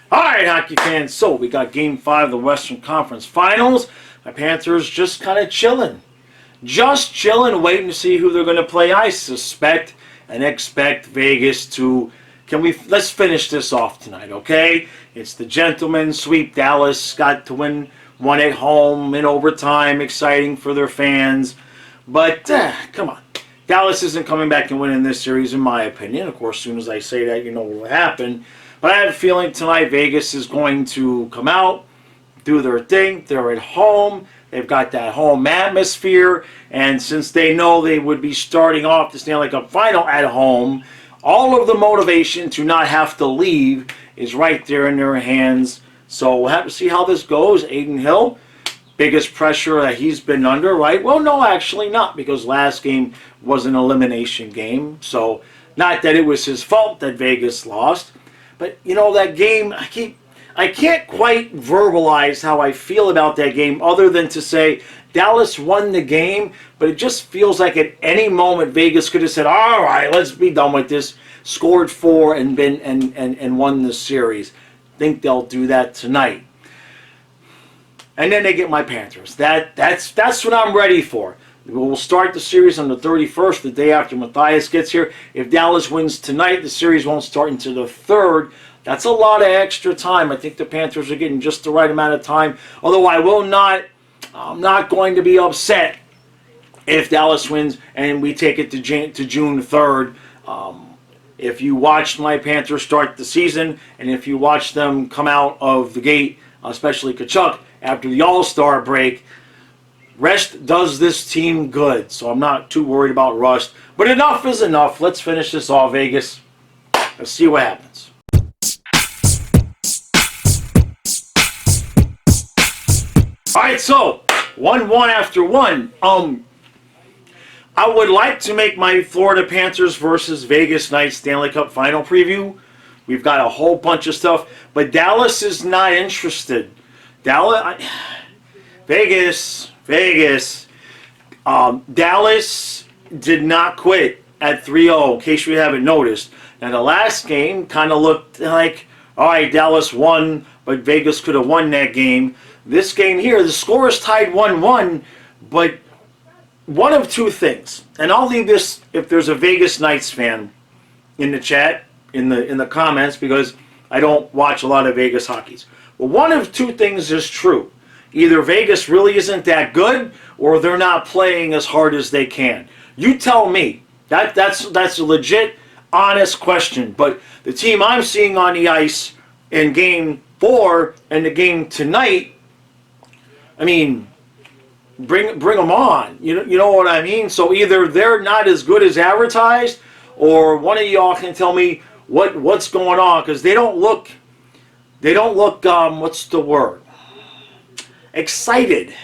All right, hockey fans. So we got Game 5 of the Western Conference Finals. My Panthers just kind of chilling. Just chilling, waiting to see who they're going to play. I suspect and expect Vegas to... Let's finish this off tonight, okay? It's the gentleman sweep. Dallas got to win one at home in overtime. Exciting for their fans. But, come on. Dallas isn't coming back and winning this series, in my opinion. Of course, as soon as I say that, you know what will happen. But I have a feeling tonight Vegas is going to come out, do their thing. They're at home. They've got that home atmosphere. And since they know they would be starting off the Stanley Cup Final at home, all of the motivation to not have to leave is right there in their hands. So we'll have to see how this goes. Adin Hill, biggest pressure that he's been under, right? Well, no, actually not, because last game was an elimination game. So not that it was his fault that Vegas lost. But, you know, that game, I can't quite verbalize how I feel about that game other than to say Dallas won the game, but it just feels like at any moment Vegas could have said, all right, let's be done with this, scored 4 and won the series. Think they'll do that tonight. And then they get my Panthers. That's what I'm ready for. We'll start the series on the 31st, the day after Matthias gets here. If Dallas wins tonight, the series won't start until the 3rd. That's a lot of extra time. I think the Panthers are getting just the right amount of time. Although I'm not going to be upset if Dallas wins and we take it to June 3rd. If you watched my Panthers start the season, and if you watch them come out of the gate, especially Kachuk, after the All-Star break, rest does this team good, so I'm not too worried about rust. But enough is enough. Let's finish this off, Vegas. Let's see what happens. All right, so 1-1 after 1. I would like to make my Florida Panthers versus Vegas Knights Stanley Cup Final preview. We've got a whole bunch of stuff, but Dallas is not interested. Vegas. Dallas did not quit at 3-0, in case you haven't noticed. Now, the last game kind of looked like, all right, Dallas won, but Vegas could have won that game. This game here, the score is tied 1-1, but one of two things. And I'll leave this if there's a Vegas Knights fan in the chat, in the comments, because I don't watch a lot of Vegas hockeys. Well, one of two things is true. Either Vegas really isn't that good, or they're not playing as hard as they can. You tell me. That's a legit, honest question. But the team I'm seeing on the ice in Game 4 and the game tonight, I mean, bring them on. You know what I mean? So either they're not as good as advertised, or one of y'all can tell me what's going on, because they don't look what's the word? Excited.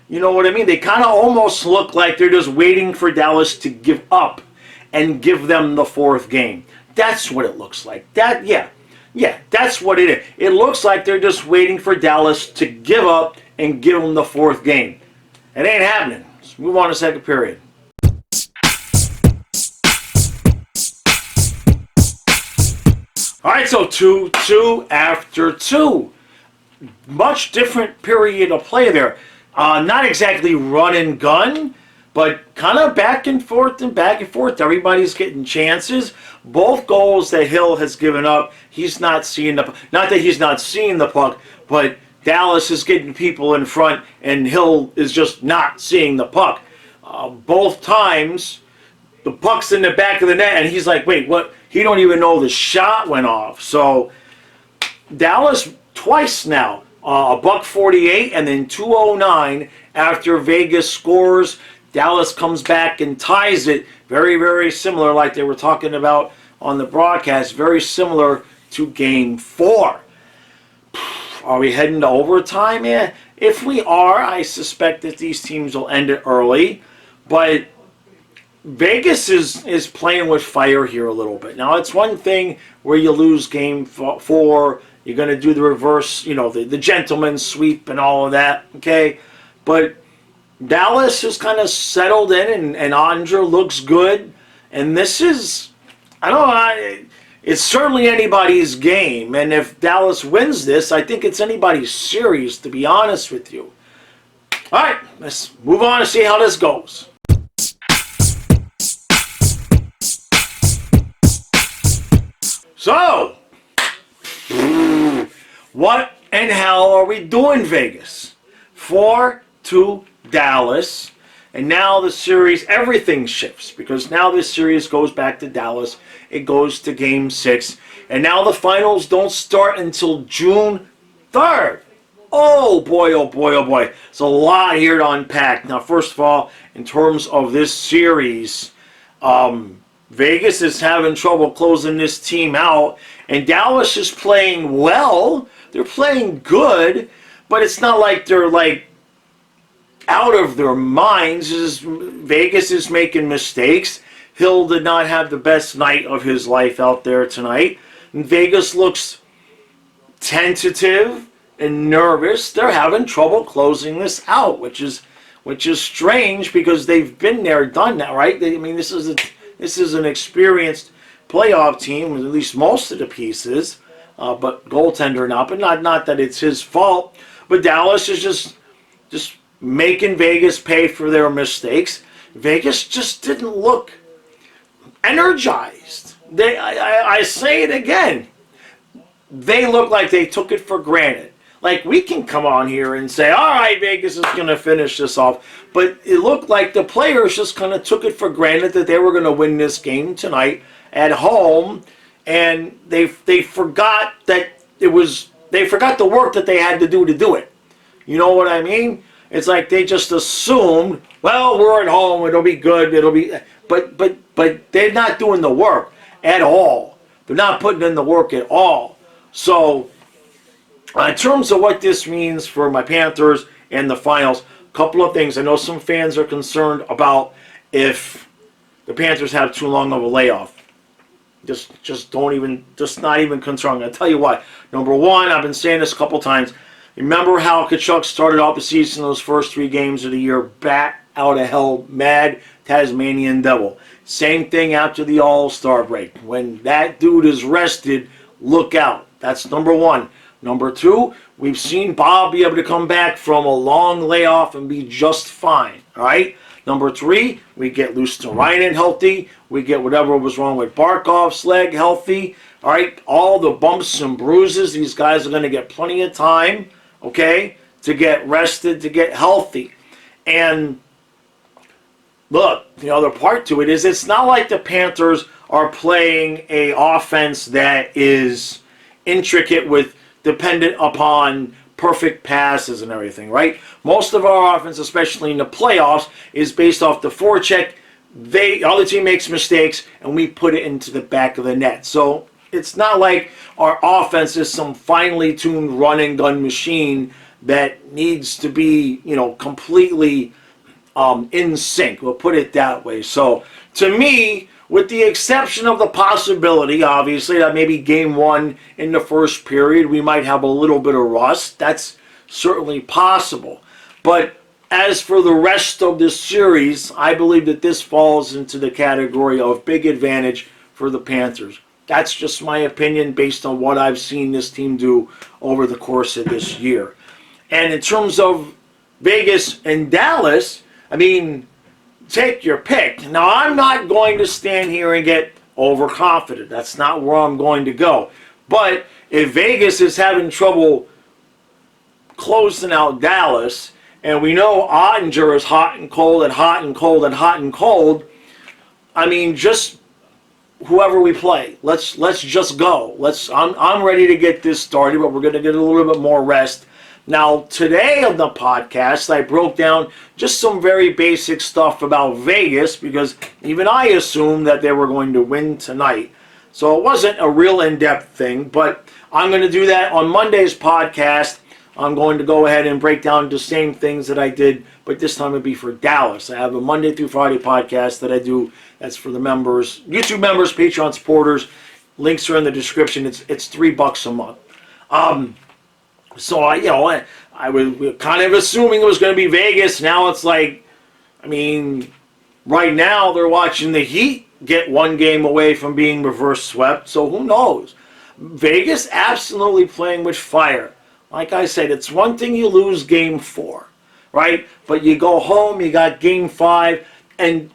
You know what I mean? They kind of almost look like they're just waiting for Dallas to give up and give them the 4th game. That's what it looks like. Yeah, that's what it is. It looks like they're just waiting for Dallas to give up and give them the 4th game. It ain't happening. Let's move on to second period. All right, so 2-2 after 2. Much different period of play there. Not exactly run and gun, but kind of back and forth and back and forth. Everybody's getting chances. Both goals that Hill has given up, he's not seeing the puck. Not that he's not seeing the puck, but Dallas is getting people in front, and Hill is just not seeing the puck. Both times, the puck's in the back of the net, and he's like, wait, what? He don't even know the shot went off. So Dallas twice now, $1.48 and then $2.09 after Vegas scores. Dallas comes back and ties it. Very, very similar, like they were talking about on the broadcast, very similar to Game 4. Are we heading to overtime? Yeah. If we are, I suspect that these teams will end it early. But Vegas is playing with fire here a little bit. Now, it's one thing where you lose Game 4, you're going to do the reverse, the gentleman's sweep and all of that, okay? But Dallas is kind of settled in, and Andra looks good. And this is, I don't know, it's certainly anybody's game. And if Dallas wins this, I think it's anybody's series, to be honest with you. All right, let's move on and see how this goes. So, what in hell are we doing, Vegas? 4-2 Dallas. And now the series, everything shifts, because now this series goes back to Dallas. It goes to Game 6. And now the finals don't start until June 3rd. Oh boy, oh boy, oh boy. It's a lot here to unpack. Now, first of all, in terms of this series, Vegas is having trouble closing this team out. And Dallas is playing well. They're playing good. But it's not like they're like out of their minds. Vegas is making mistakes. Hill did not have the best night of his life out there tonight. And Vegas looks tentative and nervous. They're having trouble closing this out, which is strange, because they've been there, done that, right? This is an experienced playoff team, at least most of the pieces, but goaltender not. But not that it's his fault. But Dallas is just making Vegas pay for their mistakes. Vegas just didn't look energized. I say it again. They look like they took it for granted. Like, we can come on here and say, all right, Vegas is going to finish this off. But it looked like the players just kind of took it for granted that they were going to win this game tonight at home. And they forgot that they forgot the work that they had to do it. You know what I mean? It's like they just assumed, well, we're at home, it'll be good, but they're not doing the work at all. They're not putting in the work at all. So, in terms of what this means for my Panthers and the finals, a couple of things. I know some fans are concerned about if the Panthers have too long of a layoff. Just not even concerned. I'll tell you what. Number one, I've been saying this a couple times. Remember how Tkachuk started off the season, those first 3 games of the year, bat out of hell, mad Tasmanian devil. Same thing after the All-Star break. When that dude is rested, look out. That's number one. Number two, we've seen Bob be able to come back from a long layoff and be just fine. All right? Number three, we get Luosterainen healthy. We get whatever was wrong with Barkov's leg healthy. All right? All the bumps and bruises, these guys are going to get plenty of time, okay, to get rested, to get healthy. And look, the other part to it is it's not like the Panthers are playing a offense that is intricate with dependent upon perfect passes and everything, right? Most of our offense, especially in the playoffs, is based off the forecheck. The other team makes mistakes, and we put it into the back of the net. So it's not like our offense is some finely tuned run and gun machine that needs to be, completely in sync. We'll put it that way. So to me, with the exception of the possibility, obviously, that maybe game 1 in the first period, we might have a little bit of rust. That's certainly possible. But as for the rest of this series, I believe that this falls into the category of big advantage for the Panthers. That's just my opinion based on what I've seen this team do over the course of this year. And in terms of Vegas and Dallas, take your pick. Now, I'm not going to stand here and get overconfident. That's not where I'm going to go. But if Vegas is having trouble closing out Dallas, and we know Ottinger is hot and cold and hot and cold and hot and cold, just whoever we play, let's just go. I'm ready to get this started, but we're going to get a little bit more rest. Now, today on the podcast, I broke down just some very basic stuff about Vegas, because even I assumed that they were going to win tonight. So it wasn't a real in-depth thing, but I'm going to do that on Monday's podcast. I'm going to go ahead and break down the same things that I did, but this time it'll be for Dallas. I have a Monday through Friday podcast that I do. That's for the members, YouTube members, Patreon supporters. Links are in the description. It's $3 a month. So I was kind of assuming it was going to be Vegas. Now it's like, right now they're watching the Heat get one game away from being reverse swept, so who knows? Vegas absolutely playing with fire. Like I said, it's one thing you lose game 4, right? But you go home, you got game 5, and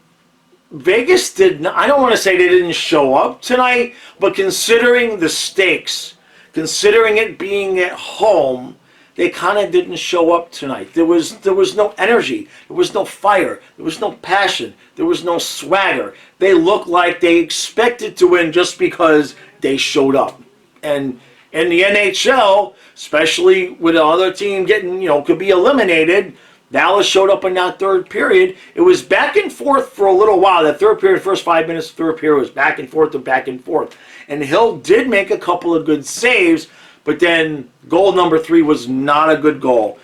Vegas did not, I don't want to say they didn't show up tonight, but considering the stakes, considering it being at home, they kind of didn't show up tonight. There was no energy. There was no fire. There was no passion. There was no swagger. They looked like they expected to win just because they showed up. And in the NHL, especially with the other team getting, could be eliminated, Dallas showed up in that third period. It was back and forth for a little while. That third period, first 5 minutes, third period was back and forth and back and forth. And Hill did make a couple of good saves, but then goal number 3 was not a good goal.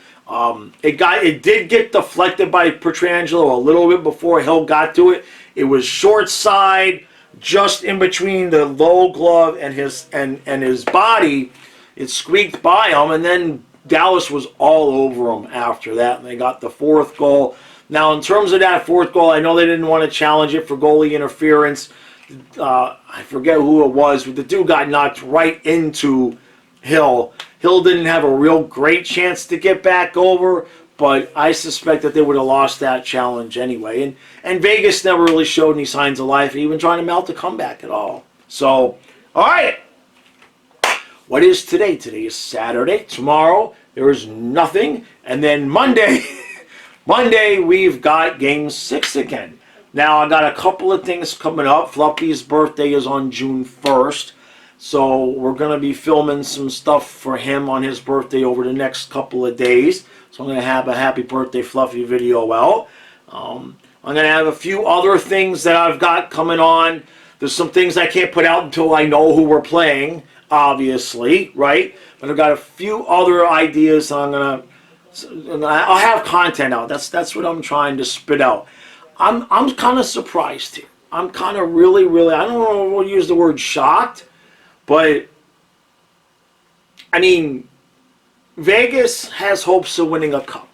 It did get deflected by Pietrangelo a little bit before Hill got to it. It was short side, just in between the low glove and his body. It squeaked by him, and then Dallas was all over him after that, and they got the 4th goal. Now, in terms of that 4th goal, I know they didn't want to challenge it for goalie interference. I forget who it was, but the dude got knocked right into Hill. Hill didn't have a real great chance to get back over, but I suspect that they would have lost that challenge anyway. And Vegas never really showed any signs of life, even trying to mount a comeback at all. So, all right. What is today? Today is Saturday. Tomorrow, there is nothing. And then Monday, we've got Game 6 again. Now, I got a couple of things coming up. Fluffy's birthday is on June 1st. So we're going to be filming some stuff for him on his birthday over the next couple of days. So I'm going to have a happy birthday Fluffy video out. I'm going to have a few other things that I've got coming on. There's some things I can't put out until I know who we're playing, obviously, right? But I've got a few other ideas I'll have content out. That's what I'm trying to spit out. I'm kind of surprised here. I'm kind of really, I don't know if we'll use the word shocked, but I mean, Vegas has hopes of winning a cup,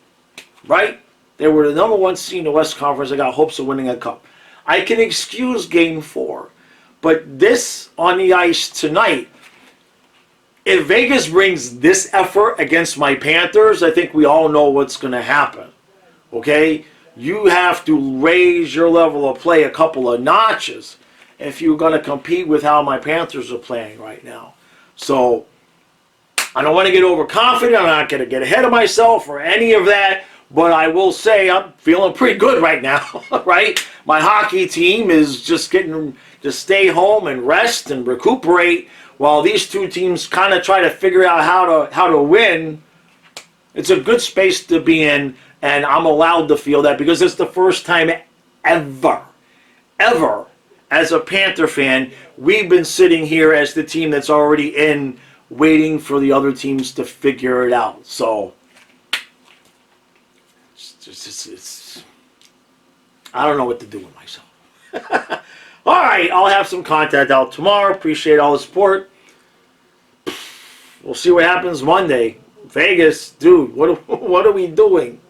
right? They were the number 1 seed in the West Conference. They got hopes of winning a cup. I can excuse Game 4, but this on the ice tonight, if Vegas brings this effort against my Panthers, I think we all know what's going to happen, okay? You have to raise your level of play a couple of notches if you're going to compete with how my Panthers are playing right now. So I don't want to get overconfident. I'm not going to get ahead of myself or any of that. But I will say I'm feeling pretty good right now, right? My hockey team is just getting to stay home and rest and recuperate while these two teams kind of try to figure out how to win. It's a good space to be in, and I'm allowed to feel that because it's the first time ever, as a Panther fan, we've been sitting here as the team that's already in, waiting for the other teams to figure it out. So it's I don't know what to do with myself. All right, I'll have some content out tomorrow. Appreciate all the support. We'll see what happens Monday. Vegas, dude, what are we doing?